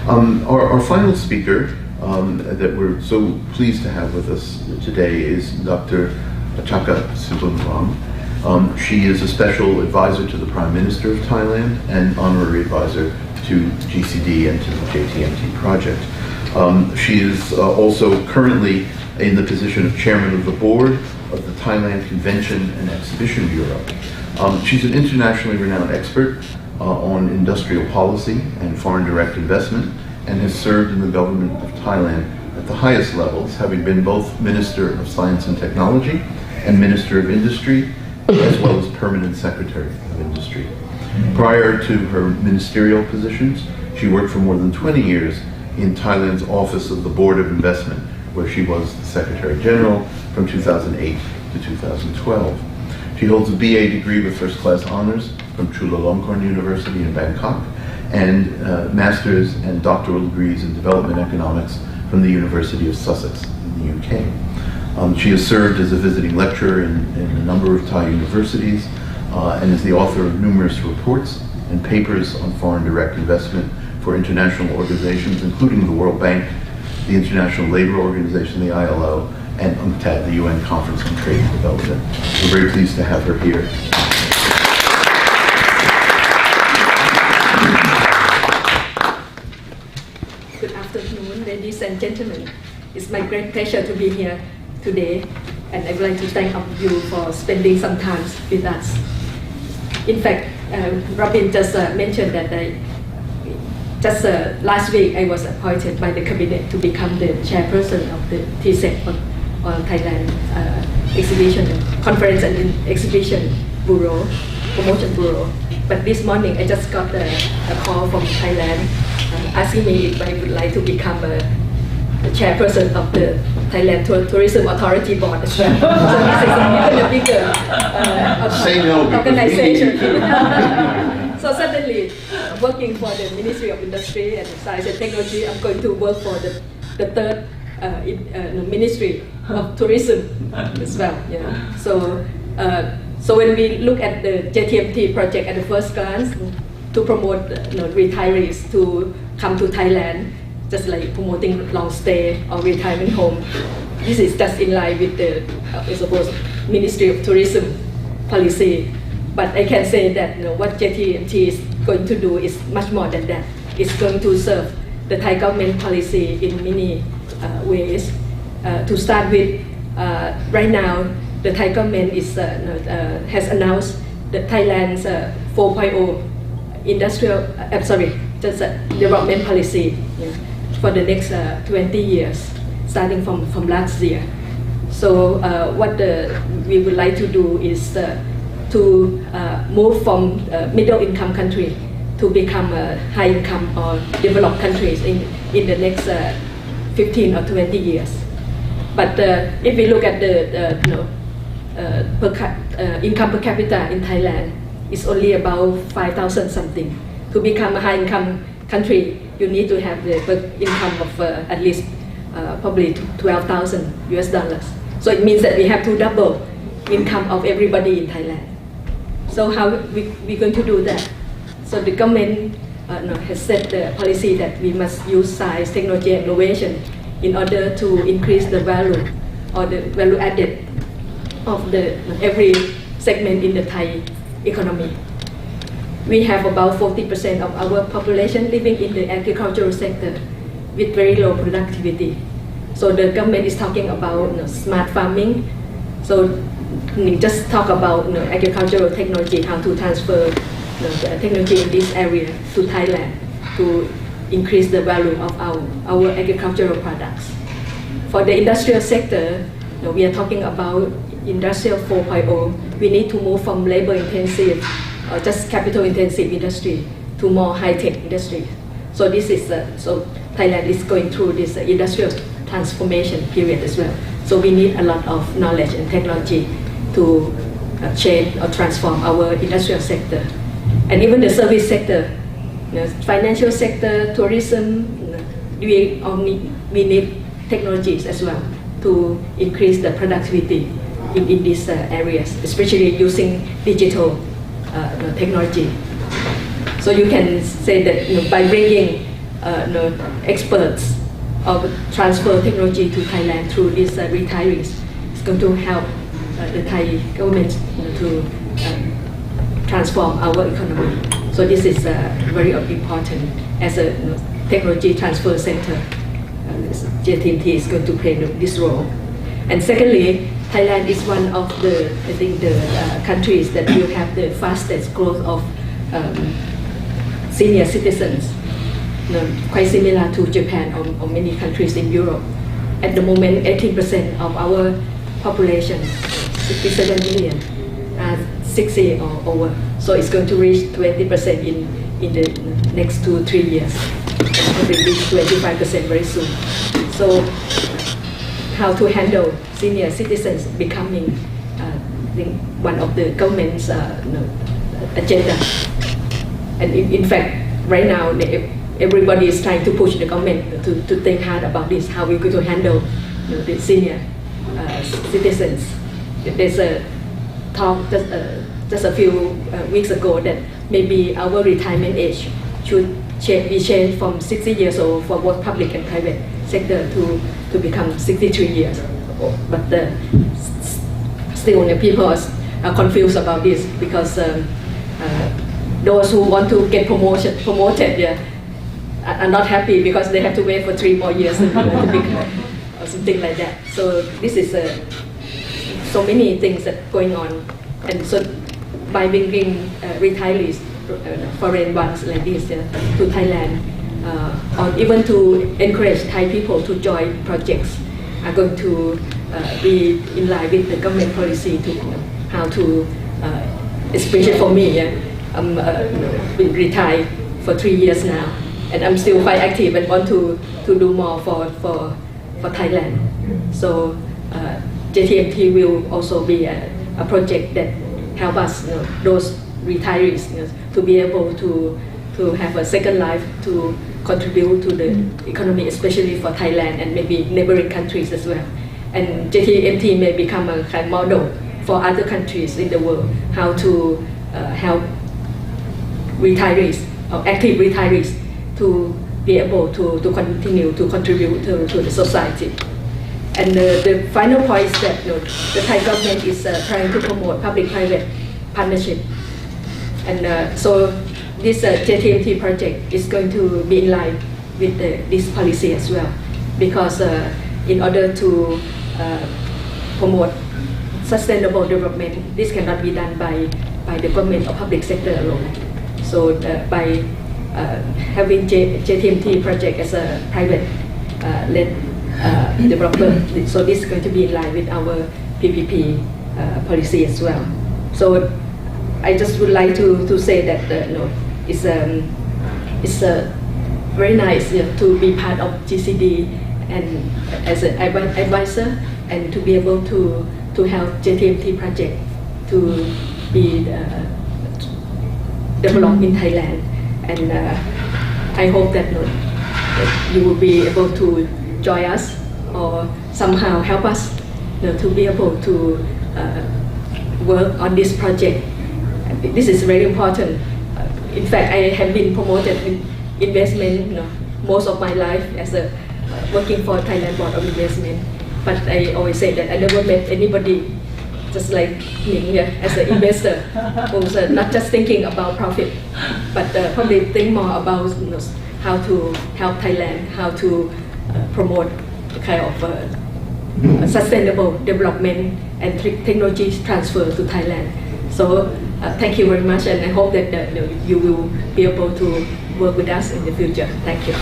Our final speaker that we're so pleased to have with us today is Dr. Atchaka Sibunruang. She is a special advisor to the Prime Minister of Thailand and honorary advisor to GCD and to the JTMT project. She is also currently in the position of chairman of the board of the Thailand Convention and Exhibition Bureau. She's an internationally renowned expert on industrial policy and foreign direct investment, and has served in the government of Thailand at the highest levels, having been both Minister of Science and Technology and Minister of Industry, as well as Permanent Secretary of Industry. Prior to her ministerial positions, she worked for more than 20 years in Thailand's Office of the Board of Investment, where she was the Secretary General from 2008 to 2012. She holds a BA degree with first-class honors from Chulalongkorn University in Bangkok, and master's and doctoral degrees in development economics from the University of Sussex in the UK. She has served as a visiting lecturer in a number of Thai universities and is the author of numerous reports and papers on foreign direct investment for international organizations, including the World Bank, the International Labour Organization, the ILO, and UNCTAD, the UN Conference on Trade and Development. We're very pleased to have her here. Good afternoon, ladies and gentlemen. It's my great pleasure to be here today, and I would like to thank all of you for spending some time with us. In fact, Robin just mentioned that last week I was appointed by the cabinet to become the chairperson of the TSEC on Thailand Exhibition, Conference and Exhibition Bureau, Promotion Bureau. But this morning I just got a call from Thailand asking me if I would like to become the chairperson of the Thailand Tourism Authority Board as well. So this is even a bigger organization. So suddenly, working for the Ministry of Industry and Science and Technology, I'm going to work for the third Ministry of Tourism as well. Yeah. So when we look at the JTMT project at the first glance, to promote retirees to come to Thailand, just like promoting long stay or retirement home, this is just in line with the, I suppose, Ministry of Tourism policy. But I can say that what JTMT is going to do is much more than that. It's going to serve the Thai government policy in many ways. To start with, right now, the Thai government has announced the Thailand's 4.0 development policy for the next 20 years, starting from last year. So what we would like to do is to move from middle income country to become a high income or developed countries in the next 15 or 20 years. But if we look at the income per capita in Thailand, it's only about 5,000 something. To become a high income country, you need to have the income of at least probably 12,000 US dollars. So it means that we have to double income of everybody in Thailand. So how we going to do that? So the government has set the policy that we must use science, technology, and innovation in order to increase the value or the value added of every segment in the Thai economy. We have about 40% of our population living in the agricultural sector with very low productivity. So the government is talking about smart farming. So just talk about agricultural technology, how to transfer the technology in this area to Thailand to increase the value of our agricultural products. For the industrial sector, we are talking about Industrial 4.0. We need to move from labor-intensive or just capital-intensive industry to more high-tech industry. So this is so Thailand is going through this industrial transformation period as well. So we need a lot of knowledge and technology to change or transform our industrial sector, and even the service sector, financial sector, tourism. We need technologies as well to increase the productivity in these areas, especially using digital technology. So you can say that by bringing experts of transfer technology to Thailand through these retirees. It's going to help the Thai government to transform our economy. So this is very important as a technology transfer center. JTMT is going to play this role. And secondly, Thailand is one of the countries that will have the fastest growth of senior citizens, quite similar to Japan or many countries in Europe. At the moment, 18% of our population, 67 million, are 60 or over. So it's going to reach 20% in the next 2-3 years. And it will reach 25% very soon. So how to handle senior citizens becoming one of the government's agenda. And in fact, right now, everybody is trying to push the government to think hard about this, how we're going to handle the senior citizens. There's a talk just a few weeks ago that maybe our retirement age should be changed from 60 years old for both public and private sector to become 63 years old. But still, people are confused about this because those who want to get promoted are not happy because they have to wait for 3 more years to become, or something like that. So this is so many things that going on, and so by bringing retirees, foreign ones like this to Thailand, or even to encourage Thai people to join projects, are going to be in line with the government policy to how to, especially for me, I'm been retired for 3 years now, and I'm still quite active and want to do more for Thailand. So JTMT will also be a project that help us, those retirees, to be able to have a second life to contribute to the economy, especially for Thailand and maybe neighboring countries as well. And JTMT may become a kind of model for other countries in the world, how to help retirees or active retirees to be able to continue to contribute to the society. And the final point is that the Thai government is trying to promote public-private partnership. And so this JTMT project is going to be in line with this policy as well, because in order to promote sustainable development, this cannot be done by the government or public sector alone. So by having JTMT project as a private-led developer, so this is going to be in line with our PPP policy as well. So I just would like to say that it's very nice to be part of GCD and as an advisor, and to be able to help JTMT project to be developed in Thailand. And I hope that you will be able to join us or somehow help us to be able to work on this project. This is very important. In fact, I have been promoted in investment most of my life as a working for Thailand Board of Investment. But I always say that I never met anybody just like me as an investor who's not just thinking about profit, but probably think more about how to help Thailand, how to promote kind of sustainable development and technology transfer to Thailand. So thank you very much, and I hope that you will be able to work with us in the future. Thank you.